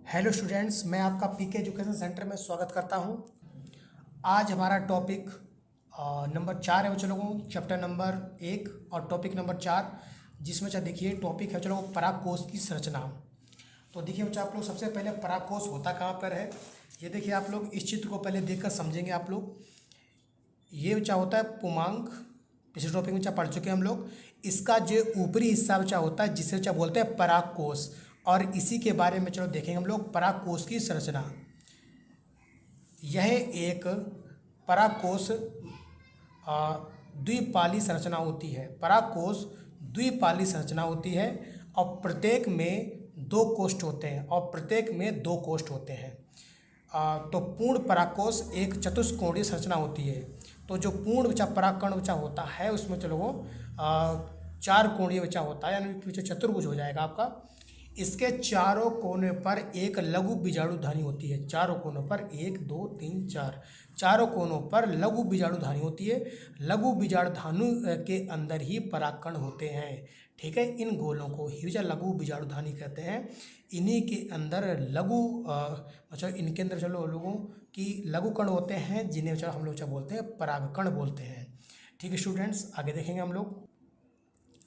Hello students, मैं आपका पीके education centre में स्वागत करता हूं। आज हमारा टॉपिक नंबर 4 है बच्चों लोगों, चैप्टर नंबर 1 और टॉपिक नंबर 4, जिसमें चाहे देखिए टॉपिक है बच्चों लोगों परागकोश की संरचना। तो देखिए बच्चा, आप लोग सबसे पहले परागकोश होता कहाँ पर है, ये देखिए आप लोग इस चित्र को पहले देखकर समझेंगे आप लोग। ये बच्चा होता है पुमांग, पिछले टॉपिक में बच्चा पढ़ चुके हैं हम लोग। इसका जो ऊपरी हिस्सा बच्चा होता है जिसे बच्चा बोलते हैं परागकोश, और इसी के बारे में चलो देखेंगे हम लोग परागकोश की संरचना। यह एक परागकोश द्विपाली संरचना होती है। परागकोश द्विपाली संरचना होती है और प्रत्येक में दो कोष्ठ होते हैं तो पूर्ण परागकोश एक चतुष्कोणीय संरचना होती है। तो जो पूर्ण बचा परागकण बचा होता है उसमें चलो वो चार कोणीय बचा होता है, यानी कि चतुर्भुज हो जाएगा आपका। इसके चारों कोने पर एक लघु बीजाणुधानी होती है। चारों कोनों पर 1 2 3 4 चारों कोनों पर लघु बीजाणुधानी होती है। लघु बीजाणुधानु के अंदर ही परागकण होते हैं। ठीक है, इन गोलों को ही लघु बीजाणुधानी कहते हैं। इन्हीं के अंदर लघु मतलब इनके अंदर चलो लोगों की लघु कण होते हैं, जिन्हें हम लोग बोलते हैं परागकण बोलते हैं। ठीक है स्टूडेंट्स, आगे देखेंगे हम लोग।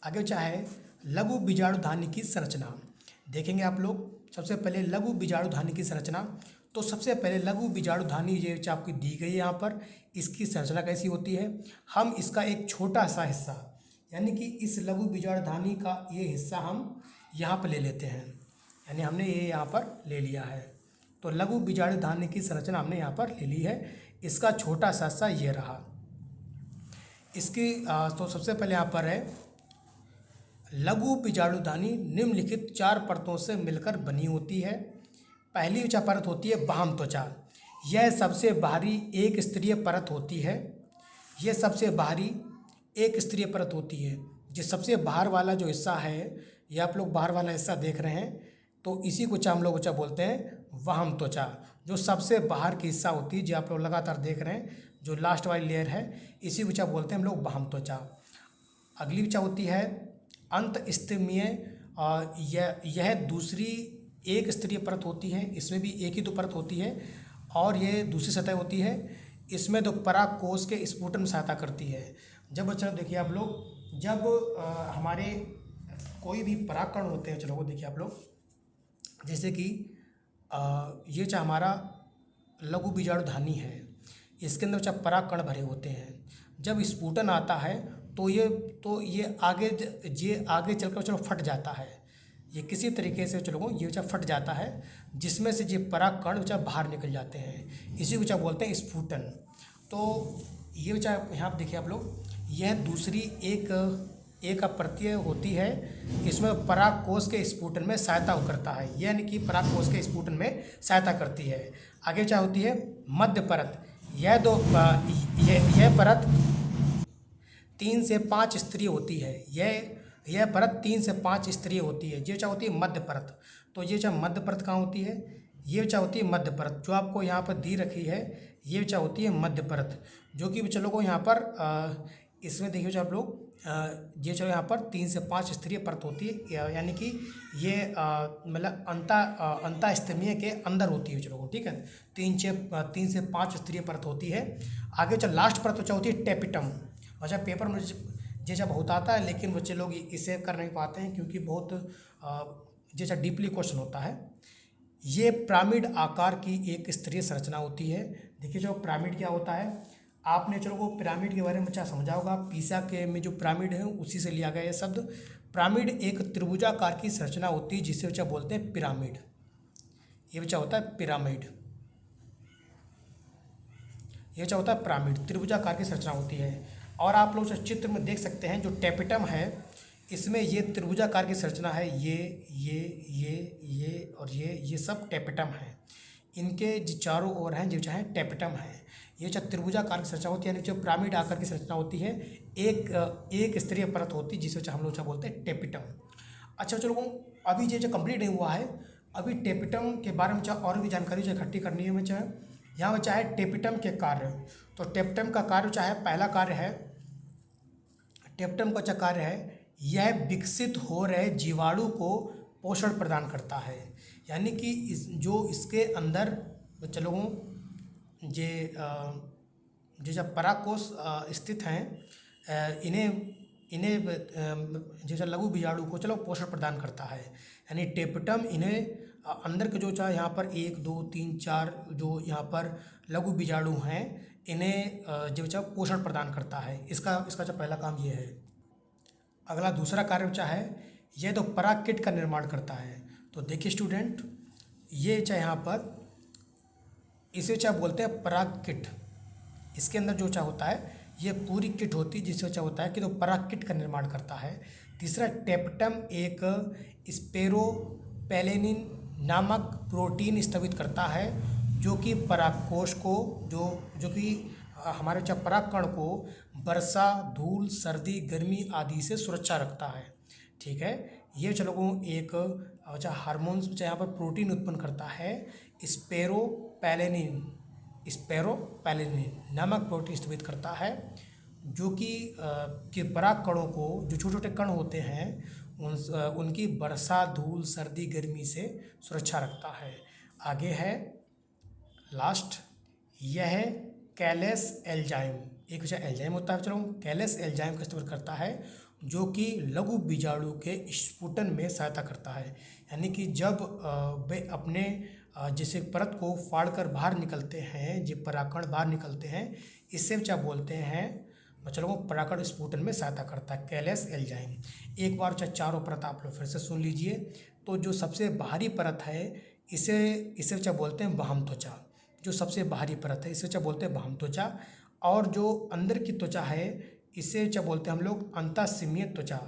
आगे चाहे लघु बीजाणुधानी की संरचना देखेंगे आप लोग। सबसे पहले लघु बीजाणुधानी की संरचना। तो सबसे पहले लघु बीजाणुधानी ये आपकी दी गई है यहाँ पर। इसकी संरचना कैसी होती है, हम इसका एक छोटा सा हिस्सा, यानी कि इस लघु बीजाणुधानी का ये हिस्सा हम यहाँ पर ले लेते हैं, यानी हमने ये यहाँ पर ले लिया है। तो लघु बीजाणुधानी की संरचना हमने यहाँ पर ले ली है। इसका छोटा सा हिस्सा ये रहा। इसकी तो सबसे पहले यहाँ पर है लघु बीजाणुधानी निम्नलिखित 4 परतों से मिलकर बनी होती है। पहली ऊंचा परत होती है बाह्य त्वचा। यह सबसे बाहरी एक स्तरीय परत होती है। यह सबसे बाहरी एक स्तरीय परत होती है। जो सबसे बाहर वाला जो हिस्सा है, ये आप लोग बाहर वाला हिस्सा देख रहे हैं, तो इसी को हम लोग बोलते हैं वाह्य त्वचा। जो सबसे बाहर की हिस्सा होती है, जो आप लोग लगातार देख रहे हैं, जो लास्ट वाली लेयर है, इसी को बोलते हैं हम लोग वाह्य त्वचा। अगली ऊंचा होती है अंत स्तरीय। यह दूसरी एक स्तरीय परत होती है। इसमें भी एक ही तो परत होती है और ये दूसरी सतह होती है। इसमें तो परागकोश के स्फुटन में सहायता करती है। जब बच्चा देखिए आप लोग, जब हमारे कोई भी परागकण होते हैं, चलो वो देखिए आप लोग, जैसे कि ये हमारा लघु बीजाणुधानी है, इसके अंदर परागकण भरे होते हैं। जब स्फुटन आता है तो ये आगे चलकर चलो फट जाता है। ये किसी तरीके से चलो ये फट जाता है, जिसमें से ये परागकण बाहर निकल जाते हैं। इसी को बोलते हैं स्फुटन। तो ये यहाँ देखिए आप लोग, यह दूसरी एक अप्रत्यय होती है। इसमें परागकोश के स्फुटन में सहायता करता है, यानी कि परागकोश के स्फुटन में सहायता करती है। आगे होती है मध्य परत। यह परत 3 से 5 स्तरीय होती है। यह परत 3 से 5 स्तरीय होती है। ये होती है मध्य परत। तो ये मध्य परत कहाँ होती है, ये होती है मध्य परत, जो आपको यहाँ पर दी रखी है। ये होती है मध्य परत, जो कि चलो को यहाँ पर इसमें देखिए आप लोग, ये यहाँ पर 3 से 5 स्तरीय परत होती है, यानी कि ये मतलब अंता स्तरीय के अंदर होती है। चलो ठीक है, 3 से 5 स्तरीय परत होती है। आगे लास्ट परत होती है टेपिटम। अच्छा, पेपर में जैसा बहुत आता है, लेकिन बच्चे लोग इसे कर नहीं पाते हैं क्योंकि बहुत जैसा डीपली क्वेश्चन होता है। ये पिरामिड आकार की एक स्तरीय संरचना होती है। देखिए जो पिरामिड क्या होता है, आपने चलो वो पिरामिड के बारे में अच्छा समझा होगा। पीसा के में जो पिरामिड है उसी से लिया गया ये शब्द। पिरामिड एक त्रिभुजाकार की संरचना होती है, जिसे बच्चा बोलते हैं पिरामिड। ये बच्चा होता है पिरामिड। ये बच्चा होता है पिरामिड, त्रिभुजाकार की संरचना होती है। और आप लोग चित्र में देख सकते हैं जो टेपिटम है, इसमें ये त्रिभुजाकार की संरचना है। ये और ये सब टेपिटम है। इनके जो चारों ओर हैं जो चाहे टेपिटम है। ये त्रिभुजाकार की संरचना होती है, यानी जो पिरामिड आकार की संरचना होती है। एक स्तरीय परत होती है, जिसे हम लोग बोलते हैं टेपिटम। अच्छा चलो, अभी जो कंप्लीट नहीं हुआ है, अभी टेपिटम के बारे में और भी जानकारी जो इकट्ठी करनी है। यहाँ में चाहे टेपिटम के कार्य, तो टेपिटम का कार्य चाहे पहला कार्य है, टेपिटम का कार्य है, यह विकसित हो रहे जीवाणु को पोषण प्रदान करता है। यानी कि जो इसके अंदर चलो जे जो जब परागकोश स्थित हैं, इन्हें इन्हें जैसे लघु बीजाणु को चलो पोषण प्रदान करता है। यानी टेपिटम इन्हें अंदर के जो चाहे यहाँ पर 1 2 3 4 जो यहाँ पर लघु बीजाणु हैं, इन्हें जो चाहे पोषण प्रदान करता है। इसका जो पहला काम ये है। अगला दूसरा कार्य क्या है, यह तो परागकिट का निर्माण करता है। तो देखिए स्टूडेंट, ये चाहे यहाँ पर इसे चाहे बोलते हैं परागकिट। इसके अंदर जो चाहे होता है ये पूरी किट होती है, जिससे चाहे होता है कि तो परागकिट का निर्माण करता है। तीसरा, टेपिटम एक स्पेरोपेलेनिन नामक प्रोटीन स्रावित करता है, जो कि परागकोश को जो कि हमारे चाहे परागकण को वर्षा, धूल, सर्दी, गर्मी आदि से सुरक्षा रखता है। ठीक है, ये चलो एक हार्मोन्स चाहे यहाँ पर प्रोटीन उत्पन्न करता है, स्पेरोपेलेनिन नामक प्रोटीन स्रावित करता है, जो कि पराग कणों को, जो छोटे छोटे कण होते हैं, उनकी वर्षा, धूल, सर्दी, गर्मी से सुरक्षा रखता है। आगे है लास्ट, यह है कैलेस एंजाइम। एक विषय एंजाइम होता है, चलो कैलेस एंजाइम का इस्तेमाल करता है, जो कि लघु बीजाणु के स्फुटन में सहायता करता है। यानी कि जब वे अपने जैसे परत को फाड़कर बाहर निकलते हैं, जो परागकण बाहर निकलते हैं, इससे क्या बोलते हैं, चलो परागकण स्फुटन में सहायता करता है कैलेस एंजाइम। एक बार चाहे चारों परत आप लोग फिर से सुन लीजिए। तो जो सबसे बाहरी परत है, इसे क्या बोलते हैं, बाह्य त्वचा। जो सबसे बाहरी परत है, इसे क्या बोलते हैं, बाह्य त्वचा। और जो अंदर की त्वचा है, इसे क्या बोलते हैं हम लोग, अंतःसीमीय त्वचा।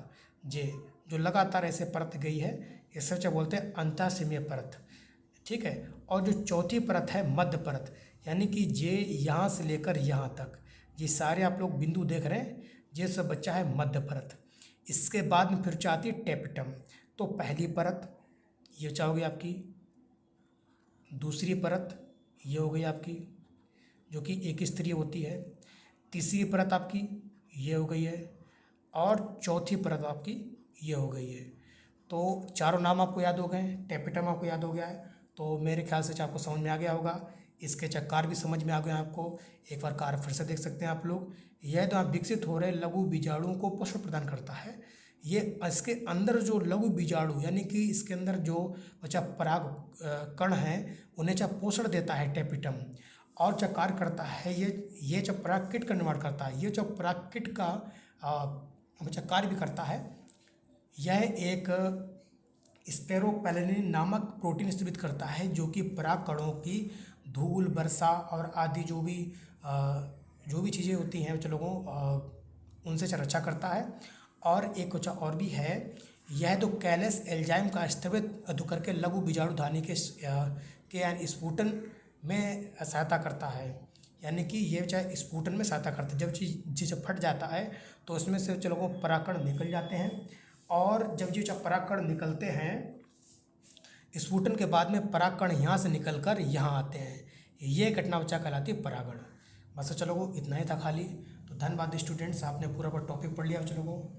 जो लगातार ऐसे परत गई है, इसे क्या बोलते हैं, अंतःसीमीय परत। ठीक है, और जो चौथी परत है मध्य परत, यानी कि यहाँ से लेकर यहाँ तक, ये सारे आप लोग बिंदु देख रहे हैं, ये सब बच्चा है मध्य परत। इसके बाद में फिर चाहती है टेपिटम। तो पहली परत ये क्या हो गई आपकी, दूसरी परत ये हो गई आपकी, जो कि एक स्तरीय होती है। तीसरी परत आपकी ये हो गई है, और चौथी परत आपकी ये हो गई है। तो चारों नाम आपको याद हो गए, टेपिटम आपको याद हो गया है। तो मेरे ख्याल से आपको समझ में आ गया होगा। इसके कार्य भी समझ में आ गया आपको। एक बार कार्य फिर से देख सकते हैं आप लोग। यह तो आप विकसित हो रहे लघु बीजाणुओं को पोषण प्रदान करता है। ये इसके अंदर जो लघु बीजाणु, यानी कि इसके अंदर जो बच्चा पराग कण हैं, उन्हें चाहे पोषण देता है टेपिटम, और जो कार्य करता है ये जो परागकिट का निर्माण करता है, ये जो परागकिट का बच्चा कार्य भी करता है। यह एक स्पेरोपेलेनिन नामक प्रोटीन स्रावित करता है, जो कि पराग कणों की धूल, वर्षा और आदि जो भी चीज़ें होती हैं चलो उनसे रक्षा करता है। और एक कुछ और भी है, यह तो कैलेस एंजाइम का स्रावित करके लघु बीजाणु धानी के स्फुटन में सहायता करता है। यानी कि ये चाहे स्फुटन में सहायता करता है। जब चीज़ फट जाता है तो उसमें से चलो परागकण निकल जाते हैं, और जब जो परागकण निकलते हैं स्फुटन के बाद में, परागकण यहाँ से निकलकर यहाँ आते हैं। ये घटना बच्चा कहलाती है परागण। बस चलो इतना ही था खाली। तो धन्यवाद स्टूडेंट्स, आपने पूरा टॉपिक पढ़ लिया। चलो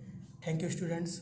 थैंक यू स्टूडेंट्स।